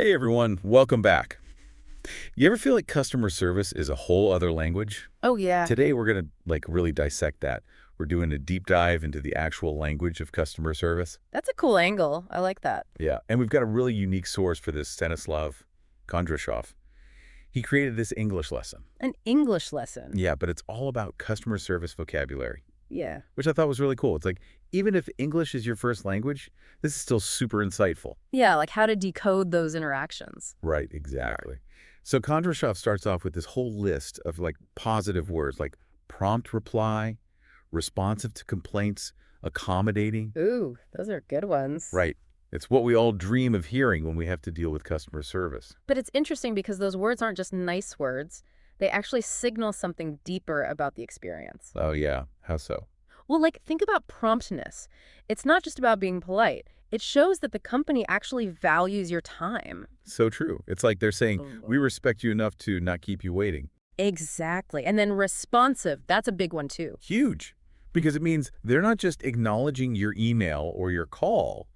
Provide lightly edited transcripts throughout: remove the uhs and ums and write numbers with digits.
Hey everyone, welcome back. You ever feel like customer service is a whole other language? Oh, yeah. Today we're going to really dissect that. We're doing a deep dive into the actual language of customer service. That's a cool angle. I like that. Yeah, and we've got a really unique source for this, Stanislav Kondrashov. He created this English lesson. An English lesson. Yeah, but it's all about customer service vocabulary, Yeah. which I thought was really cool. It's like, even if English is your first language, this is still super insightful. Yeah, like how to decode those interactions. Right, exactly. So Kondrashov starts off with this whole list of positive words like prompt reply, responsive to complaints, accommodating. Ooh, those are good ones. Right. It's what we all dream of hearing when we have to deal with customer service. But it's interesting because those words aren't just nice words. They actually signal something deeper about the experience. Oh, yeah. How so? Well, think about promptness. It's not just about being polite. It shows that the company actually values your time. So true. It's like they're saying, we respect you enough to not keep you waiting. Exactly. And then responsive, that's a big one too. Huge. Because it means they're not just acknowledging your email or your call.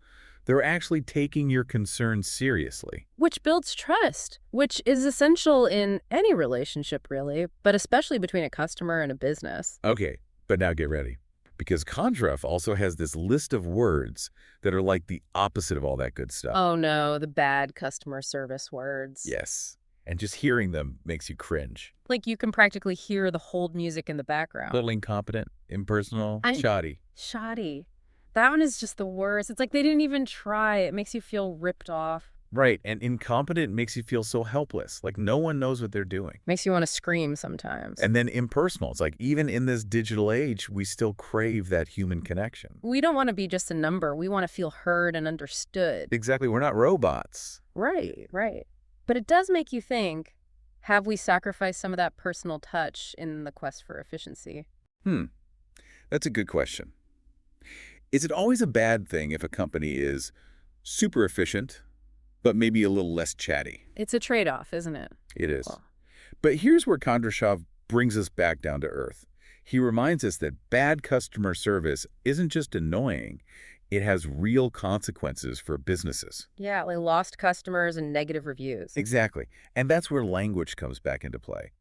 They're actually taking your concerns seriously. Which builds trust, which is essential in any relationship, really, but especially between a customer and a business. Okay, but now get ready. Because Kondrashov also has this list of words that are like the opposite of all that good stuff. Oh no, the bad customer service words. Yes. And just hearing them makes you cringe. Like you can practically hear the hold music in the background. Little incompetent, impersonal, shoddy. Shoddy. That one is just the worst. It's like they didn't even try. It makes you feel ripped off. Right, and incompetent makes you feel so helpless, like no one knows what they're doing. Makes you want to scream sometimes. And then impersonal. It's like even in this digital age, we still crave that human connection. We don't want to be just a number. We want to feel heard and understood. Exactly, we're not robots. Right, right. But it does make you think, have we sacrificed some of that personal touch in the quest for efficiency? That's a good question. Is it always a bad thing if a company is super efficient, but maybe a little less chatty? It's a trade-off, isn't it? It is. Well. But here's where Kondrashov brings us back down to earth. He reminds us that bad customer service isn't just annoying, it has real consequences for businesses. Yeah, like lost customers and negative reviews. Exactly. And that's where language comes back into play.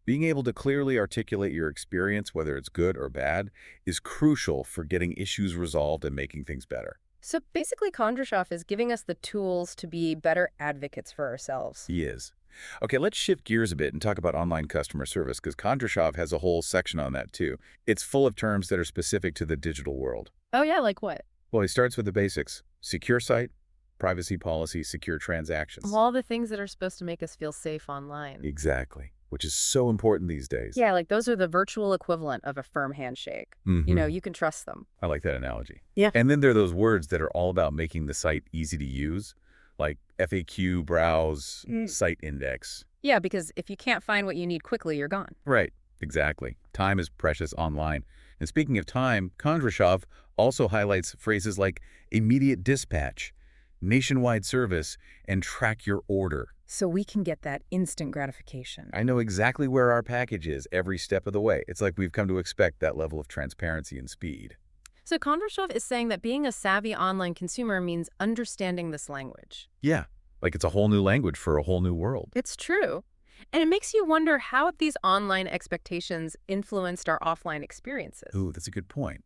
Being able to clearly articulate your experience, whether it's good or bad, is crucial for getting issues resolved and making things better. So basically, Kondrashov is giving us the tools to be better advocates for ourselves. He is. Okay, let's shift gears a bit and talk about online customer service, because Kondrashov has a whole section on that too. It's full of terms that are specific to the digital world. Oh yeah, like what? Well, he starts with the basics. Secure site, privacy policy, secure transactions. All the things that are supposed to make us feel safe online. Exactly, which is so important these days. Yeah, like those are the virtual equivalent of a firm handshake. You know, you can trust them. I like that analogy. Yeah. And then there are those words that are all about making the site easy to use, like FAQ, browse, site index. Yeah, because if you can't find what you need quickly, you're gone. Right, exactly. Time is precious online. And speaking of time, Kondrashov also highlights phrases like immediate dispatch, nationwide service, and track your order. So we can get that instant gratification. I know exactly where our package is every step of the way. It's like we've come to expect that level of transparency and speed. So Kondrashov is saying that being a savvy online consumer means understanding this language. Yeah, like it's a whole new language for a whole new world. It's true. And it makes you wonder how these online expectations influenced our offline experiences. Ooh, that's a good point.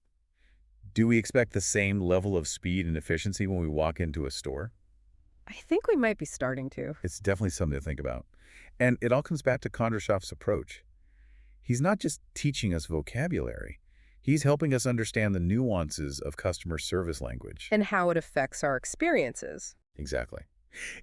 Do we expect the same level of speed and efficiency when we walk into a store? I think we might be starting to. It's definitely something to think about. And it all comes back to Kondrashov's approach. He's not just teaching us vocabulary. He's helping us understand the nuances of customer service language. And how it affects our experiences. Exactly.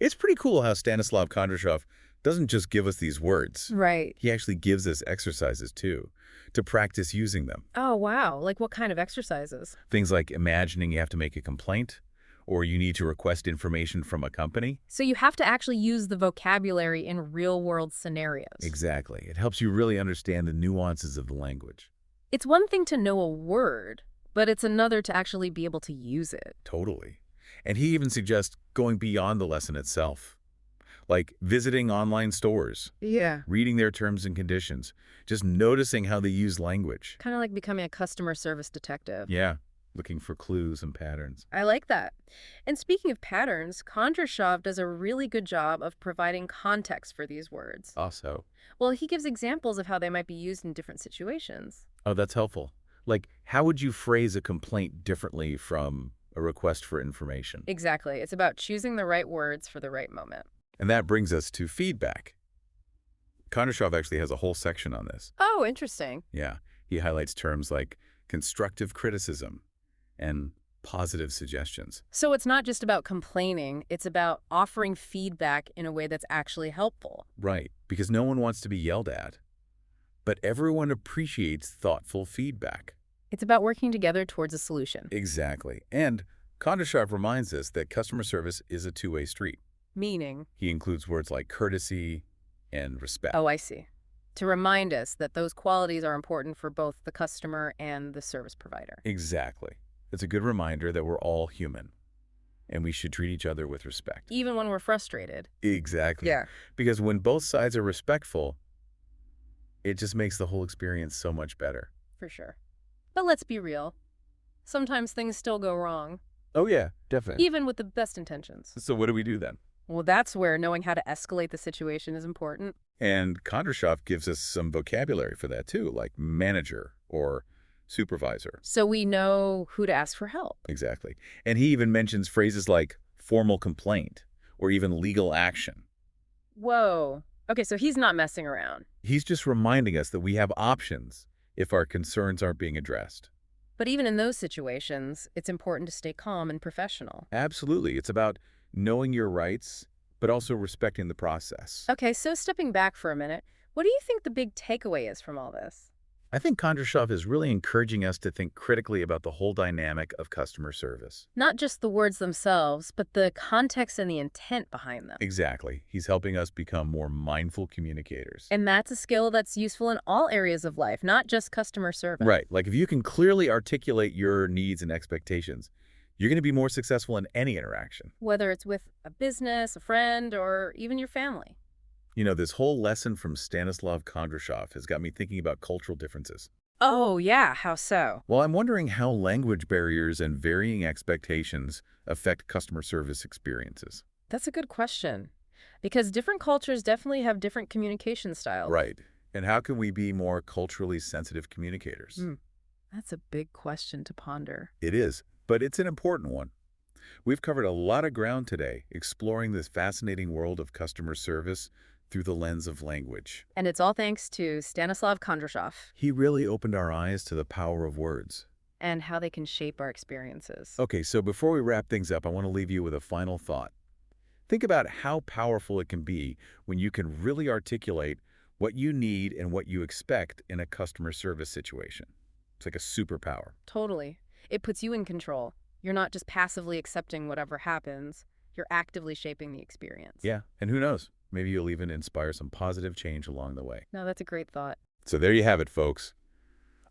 It's pretty cool how Stanislav Kondrashov doesn't just give us these words. Right. He actually gives us exercises, too, to practice using them. Oh, wow. Like what kind of exercises? Things like imagining you have to make a complaint, or you need to request information from a company. So you have to actually use the vocabulary in real-world scenarios. Exactly. It helps you really understand the nuances of the language. It's one thing to know a word, but it's another to actually be able to use it. Totally. And he even suggests going beyond the lesson itself, like visiting online stores, Yeah. reading their terms and conditions, just noticing how they use language. Kind of like becoming a customer service detective. Yeah. looking for clues and patterns. I like that. And speaking of patterns, Kondrashov does a really good job of providing context for these words. Also, Well, he gives examples of how they might be used in different situations. oh, that's helpful. Like, how would you phrase a complaint differently from a request for information? Exactly. It's about choosing the right words for the right moment. And that brings us to feedback. Kondrashov actually has a whole section on this. Oh, interesting. Yeah, he highlights terms like constructive criticism and positive suggestions. So it's not just about complaining, it's about offering feedback in a way that's actually helpful. Right, because no one wants to be yelled at. But everyone appreciates thoughtful feedback. It's about working together towards a solution. Exactly. And Kondrashov reminds us that customer service is a two-way street. Meaning, He includes words like courtesy and respect. oh, I see. To remind us that those qualities are important for both the customer and the service provider. Exactly. It's a good reminder that we're all human, and we should treat each other with respect. Even when we're frustrated. Exactly. Because when both sides are respectful, it just makes the whole experience so much better. For sure. But let's be real. Sometimes things still go wrong, Oh, yeah, definitely. even with the best intentions. So what do we do then? Well, that's where knowing how to escalate the situation is important. And Kondrashov gives us some vocabulary for that too, like manager or supervisor. So we know who to ask for help. Exactly. And he even mentions phrases like formal complaint or even legal action. Whoa. Okay, so he's not messing around. He's just reminding us that we have options if our concerns aren't being addressed. But even in those situations, it's important to stay calm and professional. Absolutely. It's about knowing your rights, but also respecting the process. Okay, so stepping back for a minute, what do you think the big takeaway is from all this? I think Kondrashov is really encouraging us to think critically about the whole dynamic of customer service. Not just the words themselves, but the context and the intent behind them. Exactly. He's helping us become more mindful communicators. And that's a skill that's useful in all areas of life, not just customer service. Right. Like if you can clearly articulate your needs and expectations, you're going to be more successful in any interaction. Whether it's with a business, a friend, or even your family. You know, this whole lesson from Stanislav Kondrashov has got me thinking about cultural differences. Oh, yeah, how so? Well, I'm wondering how language barriers and varying expectations affect customer service experiences. That's a good question. Because different cultures definitely have different communication styles. Right. And how can we be more culturally sensitive communicators? That's a big question to ponder. It is, but it's an important one. We've covered a lot of ground today, exploring this fascinating world of customer service through the lens of language. And it's all thanks to Stanislav Kondrashov He really opened our eyes to the power of words. and how they can shape our experiences. Okay, so before we wrap things up, I want to leave you with a final thought. Think about how powerful it can be when you can really articulate what you need and what you expect in a customer service situation. It's like a superpower. Totally. It puts you in control. You're not just passively accepting whatever happens. You're actively shaping the experience. Yeah, and who knows? Maybe you'll even inspire some positive change along the way. No, that's a great thought. So there you have it, folks.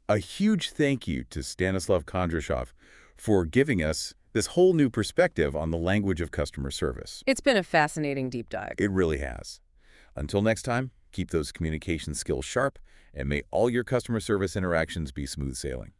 A huge thank you to Stanislav Kondrashov for giving us this whole new perspective on the language of customer service. It's been a fascinating deep dive. It really has. Until next time, keep those communication skills sharp, and may all your customer service interactions be smooth sailing.